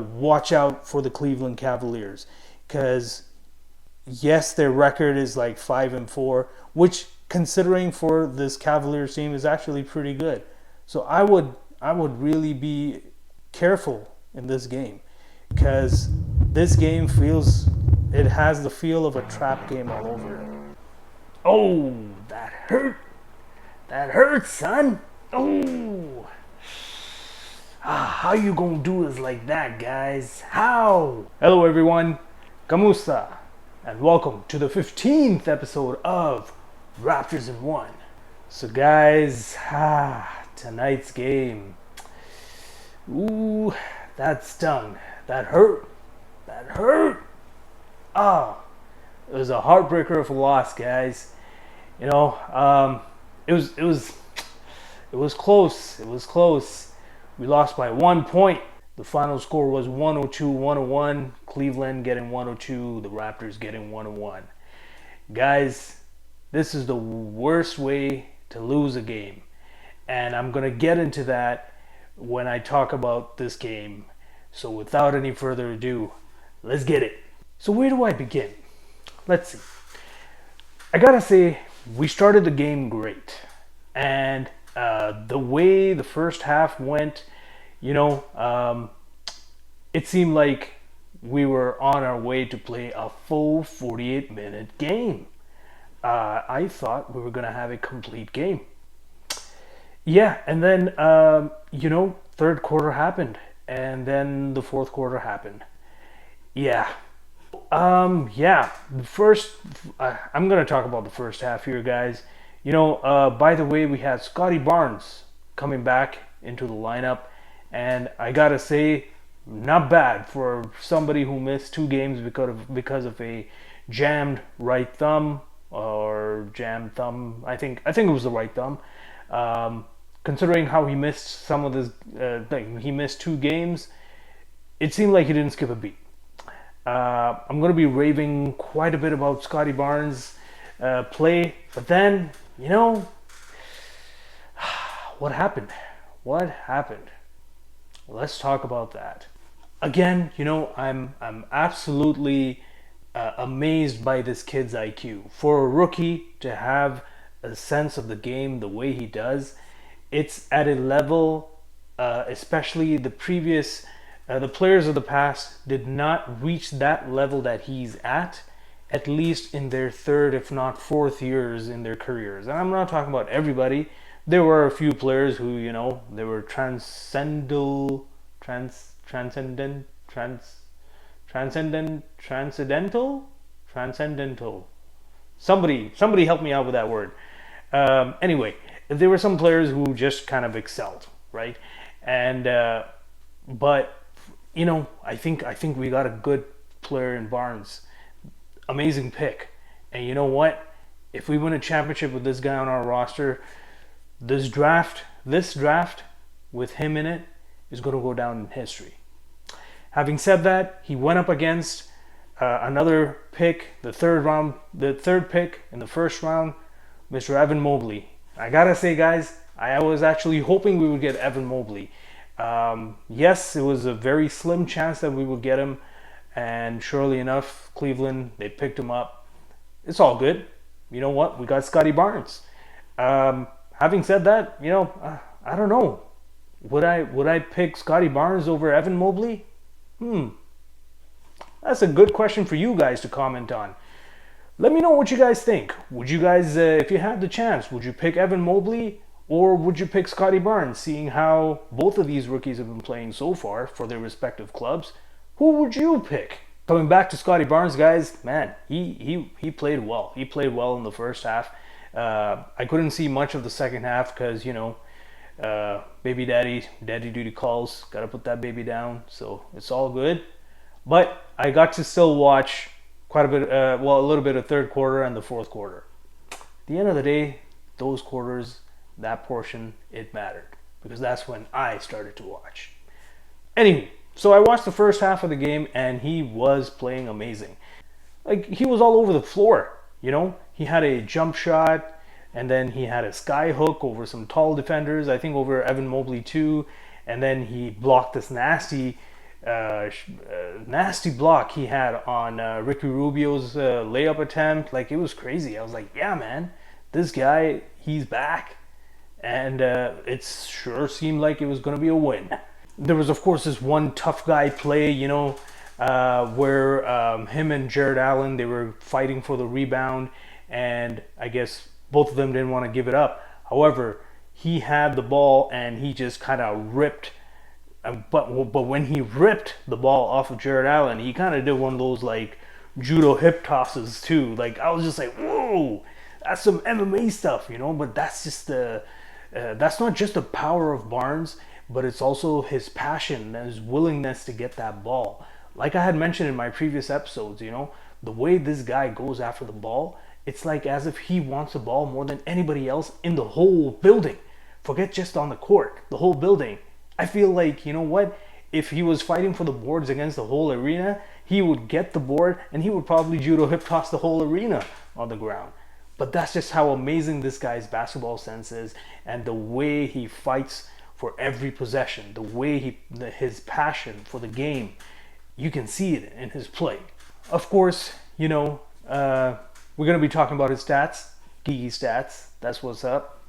watch out for the Cleveland Cavaliers, because yes, their record is like 5-4, which considering for this Cavaliers team is actually pretty good. So I would really be careful in this game, because this game has the feel of a trap game all over it. Oh, that hurt. That hurts, son. Oh. How you gonna do us like that, guys? How? Hello, everyone. Kamusta? And welcome to the 15th episode of Raptors in 1. So, guys, tonight's game. Ooh, that stung. That hurt. That hurt. It was a heartbreaker of a loss, guys. You know, it was close. It was close. We lost by 1 point. The final score was 102-101. Cleveland getting 102. The Raptors getting 101. Guys, this is the worst way to lose a game. And I'm going to get into that when I talk about this game. So without any further ado, let's get it. So where do I begin? Let's see. I got to say, we started the game great. And the way the first half went, it seemed like we were on our way to play a full 48-minute game. I thought we were going to have a complete game. Yeah, and then, third quarter happened, and then the fourth quarter happened. Yeah. The first, I'm going to talk about the first half here, guys. By the way, we had Scotty Barnes coming back into the lineup, and I gotta say, not bad for somebody who missed 2 games because of a jammed right thumb or jammed thumb. I think it was the right thumb. Considering how he missed some of this, he missed 2 games. It seemed like he didn't skip a beat. I'm gonna be raving quite a bit about Scotty Barnes' play, but then. What happened? What happened? Let's talk about that. Again, I'm absolutely amazed by this kid's IQ. For a rookie to have a sense of the game the way he does, it's at a level, especially the players of the past did not reach that level that he's at least in their 3rd, if not 4th years in their careers. And I'm not talking about everybody. There were a few players who, they were transcendental. Somebody help me out with that word. Anyway, there were some players who just kind of excelled, right? And but I think we got a good player in Barnes. Amazing pick. And you know what? If we win a championship with this guy on our roster, this draft with him in it is going to go down in history. Having said that, he went up against another pick, the third pick in the first round, Mr. Evan Mobley. I gotta say, guys, I was actually hoping we would get Evan Mobley. Yes, it was a very slim chance that we would get him. And surely enough, Cleveland, they picked him up. It's all good. You know what? We got Scotty Barnes. Having said that, I don't know. Would I pick Scotty Barnes over Evan Mobley? That's a good question for you guys to comment on. Let me know what you guys think. Would you guys, if you had the chance, would you pick Evan Mobley or would you pick Scotty Barnes, seeing how both of these rookies have been playing so far for their respective clubs? Who would you pick? Coming back to Scotty Barnes, guys, man, he played well. He played well in the first half. I couldn't see much of the second half because, baby daddy duty calls. Got to put that baby down, so it's all good. But I got to still watch quite a bit, a little bit of third quarter and the fourth quarter. At the end of the day, those quarters, that portion, it mattered because that's when I started to watch. Anyway. So I watched the first half of the game and he was playing amazing. Like, he was all over the floor, He had a jump shot and then he had a sky hook over some tall defenders, I think over Evan Mobley too. And then he blocked this nasty nasty block he had on Ricky Rubio's layup attempt. Like, it was crazy. I was like, yeah, man, this guy, he's back. And it sure seemed like it was going to be a win. There was, of course, this one tough guy play, where him and Jared Allen, they were fighting for the rebound, and I guess both of them didn't want to give it up. However, he had the ball and he just kind of ripped. But when he ripped the ball off of Jared Allen, he kind of did one of those like judo hip tosses too. Like, I was just like, whoa, that's some MMA stuff, But that's just that's not just the power of Barnes, but it's also his passion and his willingness to get that ball. Like I had mentioned in my previous episodes, the way this guy goes after the ball, it's like as if he wants the ball more than anybody else in the whole building. Forget just on the court, the whole building. I feel like, if he was fighting for the boards against the whole arena, he would get the board and he would probably judo hip toss the whole arena on the ground. But that's just how amazing this guy's basketball sense is, and the way he fights for every possession, the way his passion for the game, you can see it in his play. Of course, we're going to be talking about his stats, geeky stats. That's what's up.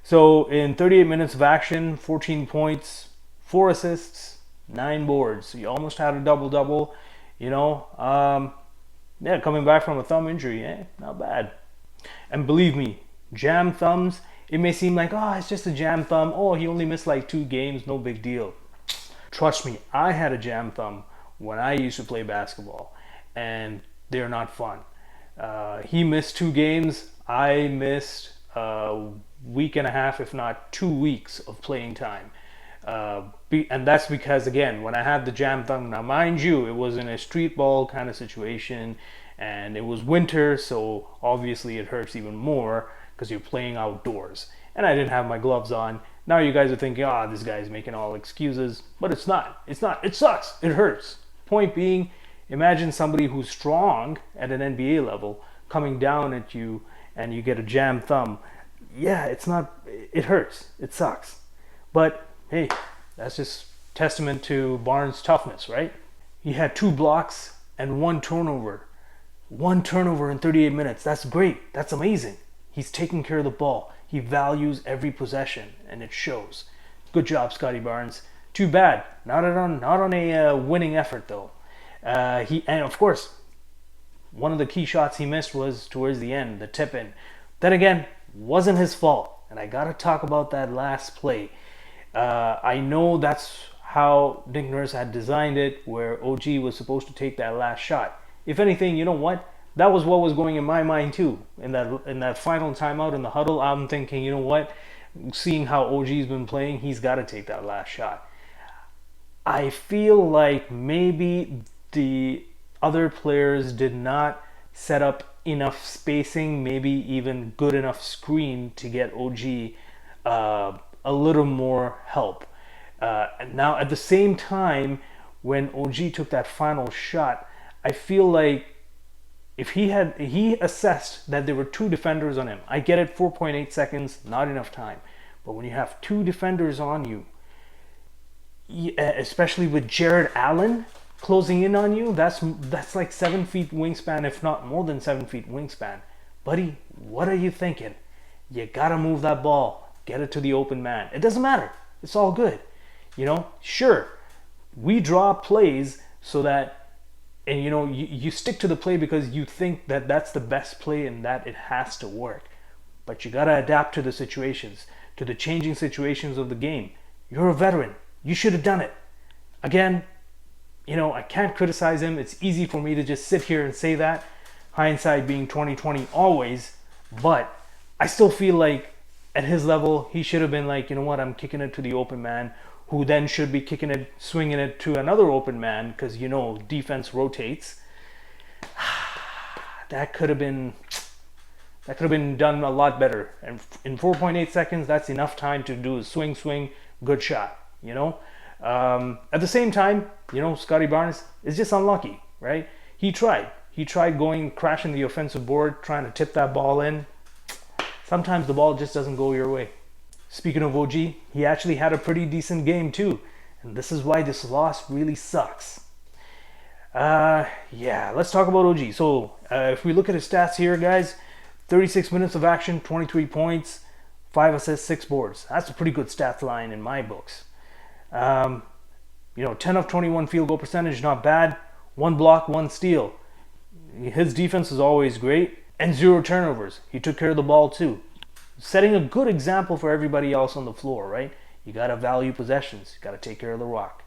So in 38 minutes of action, 14 points, 4 assists, 9 boards. So you almost had a double-double, coming back from a thumb injury, not bad. And believe me, jam thumbs, it may seem like, it's just a jam thumb. Oh, he only missed like 2 games, no big deal. Trust me, I had a jam thumb when I used to play basketball, and they're not fun. He missed 2 games. I missed a week and a half, if not 2 weeks of playing time. And that's because, again, when I had the jam thumb, now mind you, it was in a street ball kind of situation, and it was winter, so obviously it hurts even more because you're playing outdoors. And I didn't have my gloves on. Now you guys are thinking, this guy's making all excuses, but it's not. It's not. It sucks. It hurts. Point being, imagine somebody who's strong at an NBA level coming down at you and you get a jam thumb. Yeah, it hurts. It sucks. But hey, that's just testament to Barnes' toughness, right? He had 2 blocks and 1 turnover. 1 turnover in 38 minutes. That's great. That's amazing. He's taking care of the ball. He values every possession, and it shows. Good job, Scotty Barnes. Too bad. Not on a winning effort, though. And of course, one of the key shots he missed was towards the end, the tip-in. Then again, wasn't his fault. And I got to talk about that last play. I know that's how Nick Nurse had designed it, where OG was supposed to take that last shot. If anything, you know what? That was what was going in my mind too. In that final timeout in the huddle, I'm thinking, you know what? Seeing how OG's been playing, he's got to take that last shot. I feel like maybe the other players did not set up enough spacing, maybe even good enough screen to get OG a little more help. And now at the same time, when OG took that final shot, I feel like if he assessed that there were 2 defenders on him. I get it, 4.8 seconds, not enough time. But when you have 2 defenders on you, especially with Jared Allen closing in on you, that's like 7 feet wingspan, if not more than 7 feet wingspan. Buddy, what are you thinking? You gotta move that ball, get it to the open man. It doesn't matter. It's all good. Sure, we draw plays so that, and you stick to the play because you think that that's the best play and that it has to work. But you gotta adapt to the situations, to the changing situations of the game. You're a veteran. You should have done it. Again, I can't criticize him. It's easy for me to just sit here and say that. Hindsight being 20/20 always. But I still feel like at his level, he should have been like, you know what, I'm kicking it to the open man, who then should be kicking it, swinging it to another open man, because defense rotates. That could have been done a lot better. And in 4.8 seconds, that's enough time to do a swing, good shot. At the same time, Scotty Barnes is just unlucky, right? He tried crashing the offensive board, trying to tip that ball in. Sometimes the ball just doesn't go your way. Speaking of OG, he actually had a pretty decent game too. And this is why this loss really sucks. Yeah, let's talk about OG. So, if we look at his stats here, guys, 36 minutes of action, 23 points, 5 assists, 6 boards. That's a pretty good stats line in my books. 10 of 21 field goal percentage, not bad. 1 block, 1 steal. His defense is always great. And 0 turnovers. He took care of the ball too. Setting a good example for everybody else on the floor, right? You gotta value possessions. You gotta take care of the rock.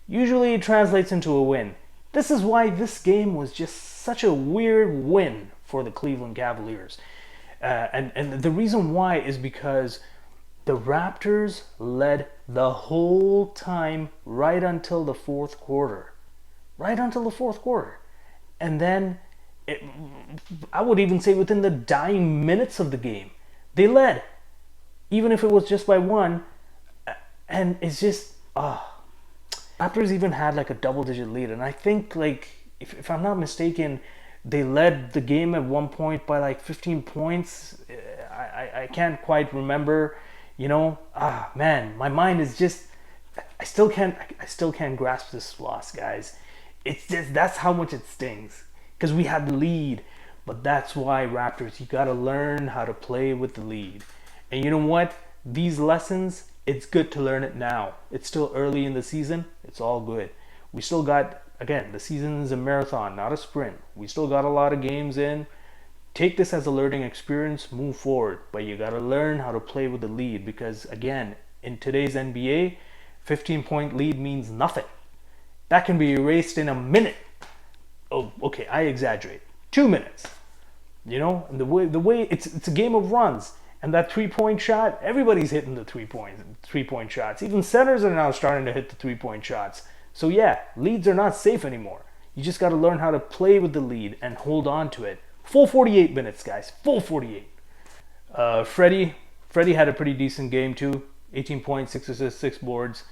Usually it translates into a win. This is why this game was just such a weird win for the Cleveland Cavaliers. And the reason why is because the Raptors led the whole time right until the fourth quarter. Right until the fourth quarter. And then, I would even say within the dying minutes of the game, they led. Even if it was just by 1. And it's just, Raptors even had like a double-digit lead. And I think, like, if I'm not mistaken, they led the game at one point by like 15 points. I can't quite remember, man, my mind is just, I still can't grasp this loss, guys. It's just, that's how much it stings, because we had the lead. But that's why, Raptors, you got to learn how to play with the lead. And you know what? These lessons, it's good to learn it now. It's still early in the season. It's all good. We still got, again, the season is a marathon, not a sprint. We still got a lot of games in. Take this as a learning experience, move forward. But you got to learn how to play with the lead, because, again, in today's NBA, 15-point lead means nothing. That can be erased in a minute. Oh, okay, I exaggerate. 2 minutes. And the way it's a game of runs. And that 3-point shot, everybody's hitting the 3-point shots. Even centers are now starting to hit the 3-point shots. So yeah, leads are not safe anymore. You just got to learn how to play with the lead and hold on to it. Full 48 minutes, guys. Full 48. Freddie had a pretty decent game too. 18 points, 6 assists, 6 boards.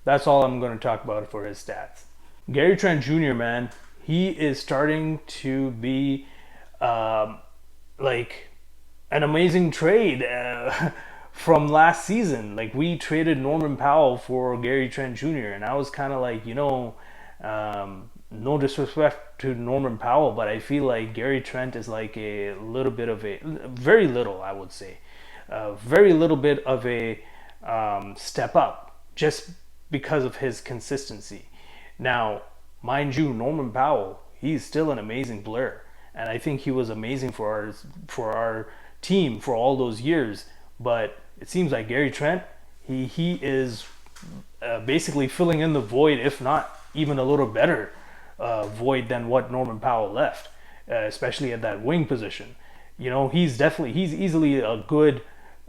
That's all I'm going to talk about for his stats. Gary Trent Jr., man, he is starting to be like an amazing trade from last season. Like, we traded Norman Powell for Gary Trent Jr. and I was kind of like, no disrespect to Norman Powell, but I feel like Gary Trent is like a little bit of a, very little, I would say, very little bit of a step up, just because of his consistency. Now, mind you, Norman Powell, he's still an amazing player, and I think he was amazing for our team for all those years. But it seems like Gary Trent, he is basically filling in the void, if not even a little better void than what Norman Powell left, especially at that wing position. He's easily a good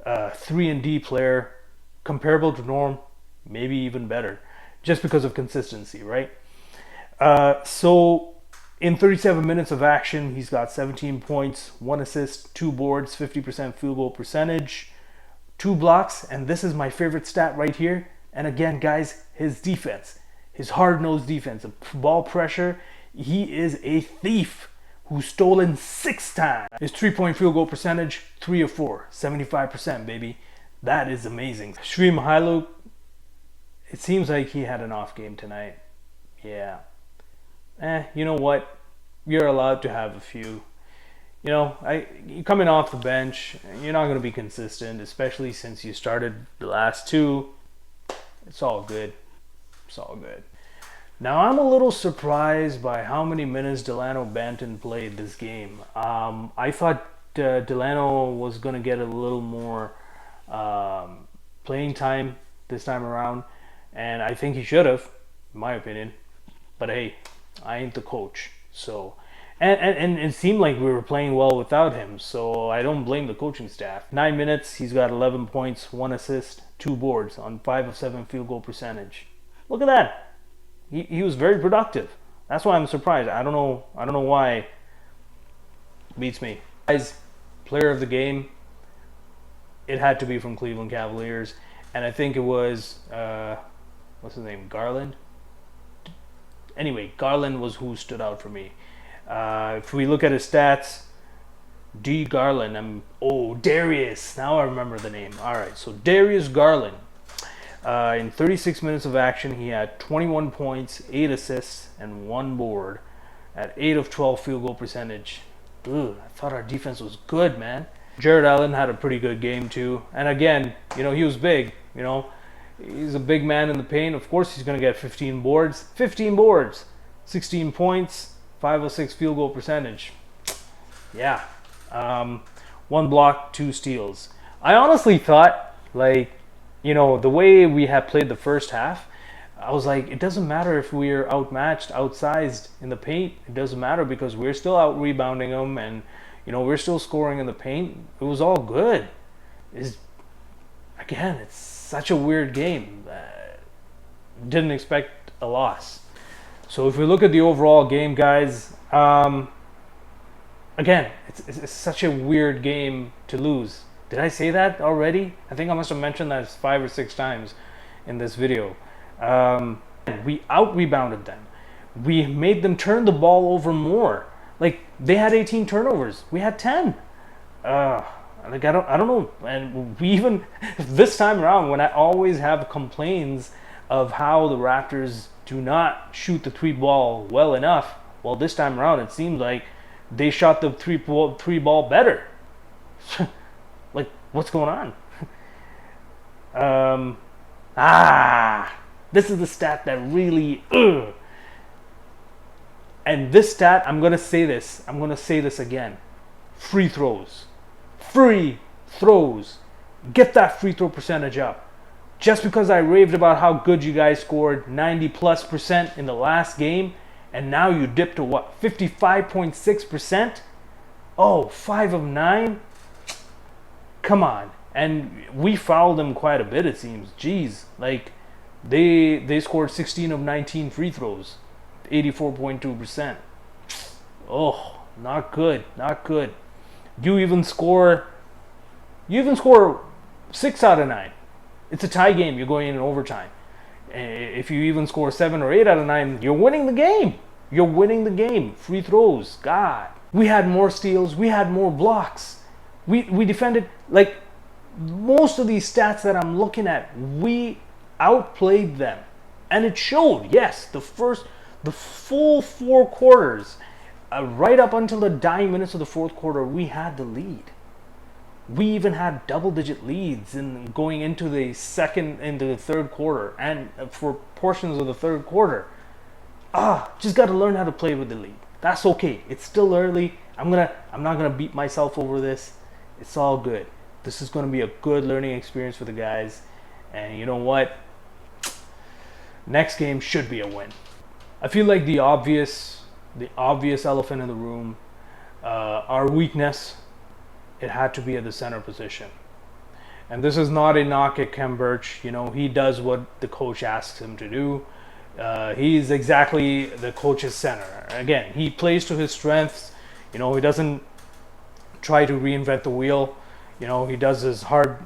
3-and-D player, comparable to Norm, maybe even better, just because of consistency, right? So in 37 minutes of action, he's got 17 points, 1 assist, 2 boards, 50% field goal percentage, 2 blocks, and this is my favorite stat right here. And again, guys, his defense, his hard-nosed defense, ball pressure. He is a thief who's stolen 6 times. His 3-point field goal percentage, 3 of 4, 75%, baby. That is amazing. Sri Mihailuk, it seems like he had an off game tonight. Yeah. You know what? You're allowed to have a few. You're coming off the bench, you're not going to be consistent, especially since you started the last 2. It's all good. It's all good. Now, I'm a little surprised by how many minutes Delano Banton played this game. I thought Delano was going to get a little more playing time this time around, and I think he should have, in my opinion. But hey, I ain't the coach, so and it seemed like we were playing well without him, so I don't blame the coaching staff. 9 minutes, he's got 11 points, 1 assist, 2 boards on 5 of 7 field goal percentage. Look at that. He was very productive. That's why I'm surprised. I don't know why. Beats me. Guys, player of the game, it had to be from Cleveland Cavaliers, and I think it was what's his name, Garland. Anyway, Garland was who stood out for me. If we look at his stats, D. Garland. Darius. Now I remember the name. All right, so Darius Garland. In 36 minutes of action, he had 21 points, 8 assists, and 1 board at 8 of 12 field goal percentage. Ugh, I thought our defense was good, man. Jared Allen had a pretty good game too. And again, he was big. He's a big man in the paint. Of course, he's going to get 15 boards. 15 boards, 16 points, 5 of 6 field goal percentage. Yeah. 1 block, 2 steals. I honestly thought, the way we had played the first half, I was like, it doesn't matter if we're outmatched, outsized in the paint. It doesn't matter because we're still out rebounding them, and we're still scoring in the paint. It was all good. It's such a weird game. Didn't expect a loss. So if we look at the overall game, guys, again, it's such a weird game to lose. Did I say that already? I think I must have mentioned that 5 or 6 times in this video. We out-rebounded them. We made them turn the ball over more. They had 18 turnovers. We had 10. I don't know. And we even, this time around, when I always have complaints of how the Raptors do not shoot the 3 ball well enough, well, this time around, it seems like they shot the 3 ball better. What's going on? This is the stat that really, and this stat, I'm going to say this again. Free throws. Free throws. Get that free throw percentage up. Just because I raved about how good you guys scored 90+% in the last game, and now you dipped to what, 55.6%? Oh, 5 of 9? Come on. And we fouled them quite a bit, it seems. Jeez. They scored 16 of 19 free throws. 84.2%. Oh, not good. Not good. You even score 6 out of 9. It's a tie game. You're going in overtime. If you even score 7 or 8 out of 9, you're winning the game. You're winning the game. Free throws. God. We had more steals. We had more blocks. We defended, most of these stats that I'm looking at, we outplayed them. And it showed. Yes, the full 4 quarters, right up until the dying minutes of the 4th quarter, we had the lead. We even had double-digit leads in going into the 3rd quarter, and for portions of the 3rd quarter. Just got to learn how to play with the lead. That's okay. It's still early. I'm not gonna beat myself over this. It's all good. This is gonna be a good learning experience for the guys. And you know what? Next game should be a win. I feel like the obvious elephant in the room, our weakness, it had to be at the center position. And this is not a knock at Kem Birch. He does what the coach asks him to do. He's exactly the coach's center. Again, he plays to his strengths. He doesn't try to reinvent the wheel. He does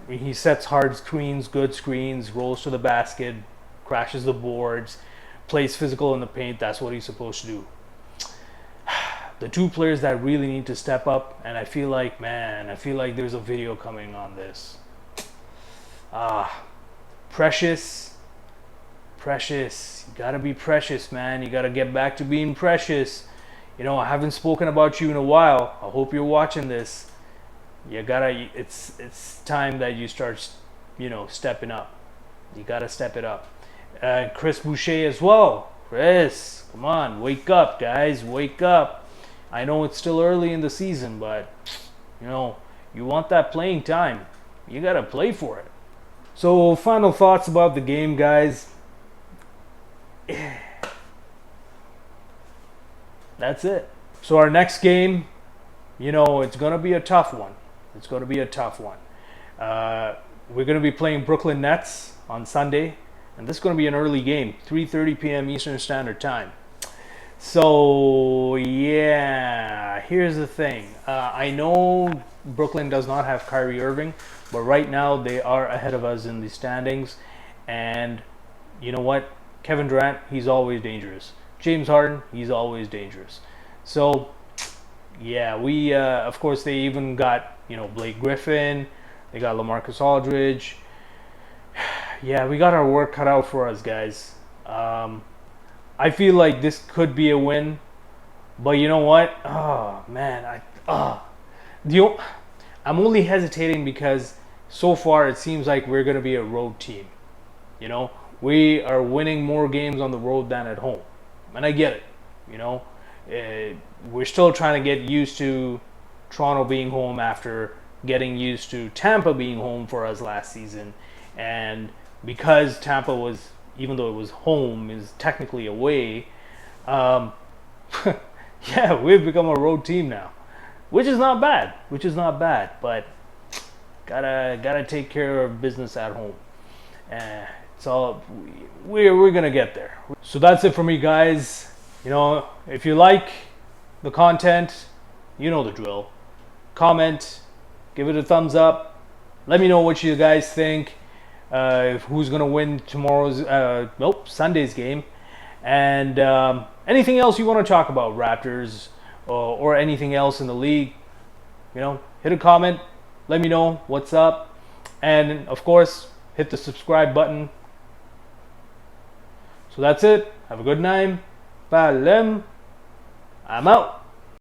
he sets hard screens, good screens, rolls to the basket, crashes the boards, plays physical in the paint. That's what he's supposed to do. The 2 players that really need to step up, and I feel like there's a video coming on this. Precious. You gotta be Precious, man. You gotta get back to being Precious. I haven't spoken about you in a while. I hope you're watching this. It's time that you start, stepping up. You gotta step it up. Chris Boucher as well. Chris, come on, wake up, guys, wake up. I know it's still early in the season, but you want that playing time. You gotta play for it. So, final thoughts about the game, guys. That's it. So our next game, it's gonna be a tough one. We're gonna be playing Brooklyn Nets on Sunday, and this is gonna be an early game, 3:30 p.m. Eastern Standard Time. So yeah, here's the thing. I know Brooklyn does not have Kyrie Irving, but right now they are ahead of us in the standings. And you know what? Kevin Durant, he's always dangerous. James Harden, he's always dangerous. So yeah, we of course they even got Blake Griffin, they got LaMarcus Aldridge. Yeah, we got our work cut out for us, guys. I feel like this could be a win, but you know what? Oh man, the o- I'm only hesitating because so far it seems like we're gonna be a road team. You know, we are winning more games on the road than at home, and I get it. You know, we're still trying to get used to Toronto being home after getting used to Tampa being home for us last season, and because Tampa was, even though it was home, is technically away. Um, yeah, we've become a road team now, which is not bad. Which is not bad, but gotta take care of business at home. Uh, it's all we're gonna get there. So that's it for me, guys. You know, if you like the content, you know the drill. Comment, give it a thumbs up. Let me know what you guys think. Who's gonna win tomorrow's, Sunday's game, and anything else you want to talk about, Raptors, or anything else in the league. You know, hit a comment. Let me know what's up, and of course, hit the subscribe button. So that's it. Have a good night. Palem. I'm out.